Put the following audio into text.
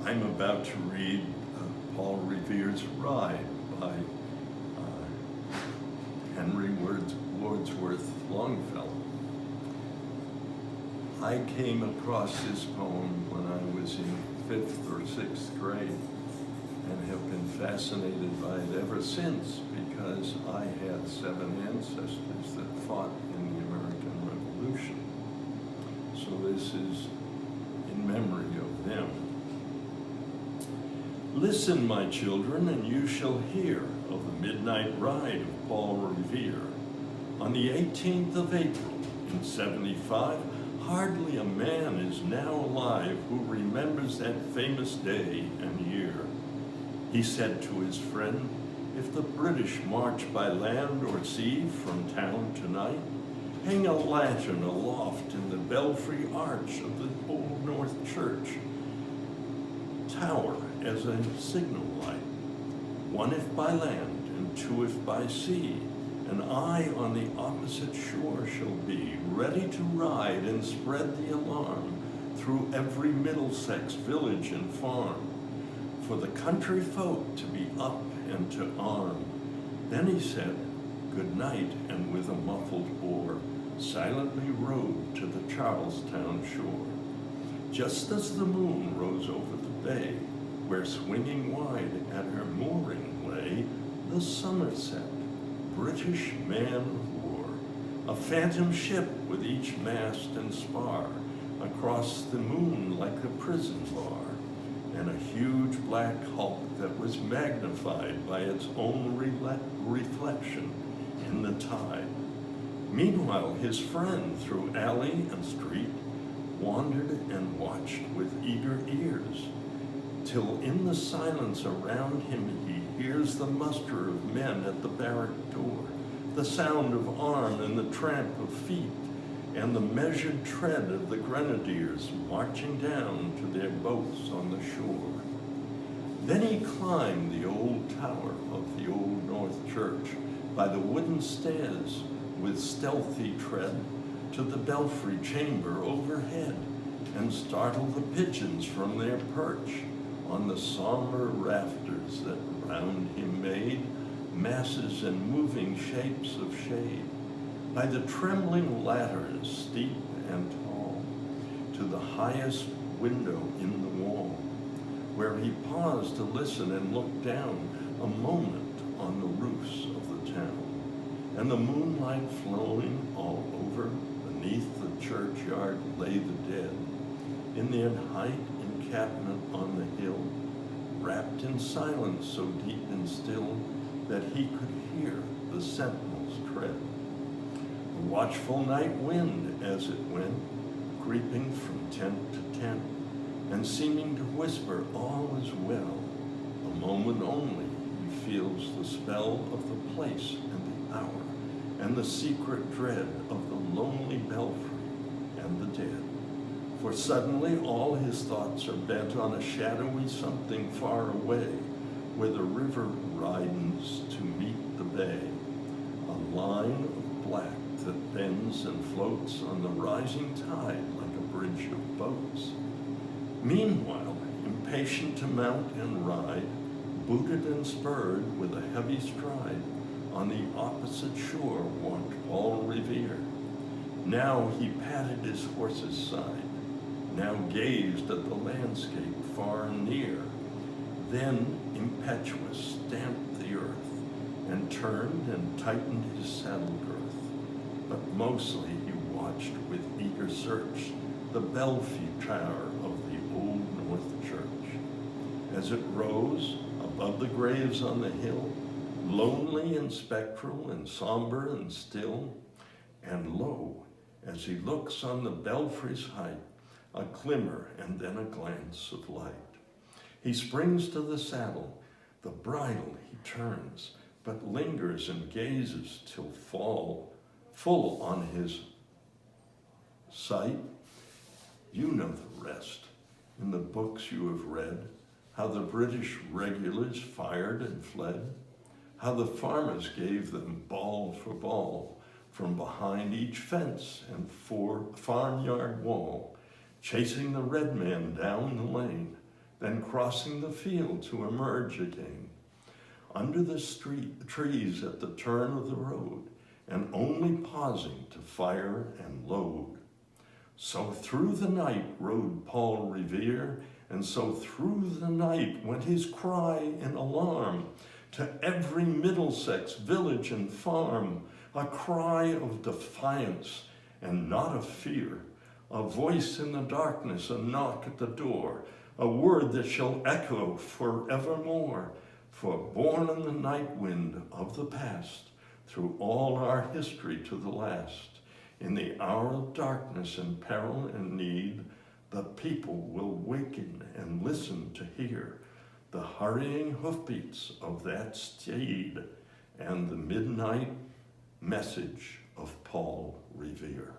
I'm about to read Paul Revere's Ride by Henry Wadsworth Longfellow. I came across this poem when I was in 5th or 6th grade and have been fascinated by it ever since because I had 7 ancestors that fought in the American Revolution. So this is in memory of them. Listen, my children, and you shall hear of the midnight ride of Paul Revere. On the 18th of April in 75, hardly a man is now alive who remembers that famous day and year. He said to his friend, if the British march by land or sea from town tonight, hang a lantern aloft in the belfry arch of the Old North Church tower as a signal light, 1 if by land and 2 if by sea, and I on the opposite shore shall be, ready to ride and spread the alarm through every Middlesex village and farm, for the country folk to be up and to arm. Then he said, good night, and with a muffled oar, silently rowed to the Charlestown shore. Just as the moon rose over the bay, where swinging wide at her mooring lay the Somerset, British man of war, a phantom ship with each mast and spar, across the moon like a prison bar, and a huge black hulk that was magnified by its own reflection in the tide. Meanwhile, his friend through alley and street wandered and watched with eager ears, till in the silence around him he hears the muster of men at the barrack door, the sound of arm and the tramp of feet, and the measured tread of the grenadiers marching down to their boats on the shore. Then he climbed the old tower of the Old North Church by the wooden stairs with stealthy tread to the belfry chamber overhead, and startled the pigeons from their perch on the somber rafters that round him made masses and moving shapes of shade, by the trembling ladders steep and tall, to the highest window in the wall, where he paused to listen and look down a moment on the roofs of the town, and the moonlight flowing all over. Beneath the churchyard lay the dead, in their height encampment on the hill, wrapped in silence so deep and still that he could hear the sentinels tread. The watchful night wind as it went, creeping from tent to tent, and seeming to whisper all is well. A moment only he feels the spell of the place and the hour, and the secret dread of the lonely belfry and the dead. For suddenly all his thoughts are bent on a shadowy something far away, where the river widens to meet the bay, a line of black that bends and floats on the rising tide like a bridge of boats. Meanwhile, impatient to mount and ride, booted and spurred with a heavy stride, on the opposite shore walked Paul Revere. Now he patted his horse's side, now gazed at the landscape far and near, then impetuous stamped the earth, and turned and tightened his saddle girth. But mostly he watched with eager search the belfry tower of the Old North Church, as it rose above the graves on the hill, lonely and spectral and somber and still. And lo, as he looks on the belfry's height, a glimmer and then a glance of light. He springs to the saddle, the bridle he turns, but lingers and gazes till full on his sight. You know the rest. In the books you have read, how the British regulars fired and fled, how the farmers gave them ball for ball from behind each fence and farmyard wall, chasing the red man down the lane, then crossing the field to emerge again. Under the trees at the turn of the road, and only pausing to fire and load. So through the night rode Paul Revere, and so through the night went his cry in alarm to every Middlesex village and farm, a cry of defiance and not of fear, a voice in the darkness, a knock at the door, a word that shall echo forevermore. For born in the night wind of the past, through all our history to the last, in the hour of darkness and peril and need, the people will waken and listen to hear the hurrying hoofbeats of that steed and the midnight message of Paul Revere.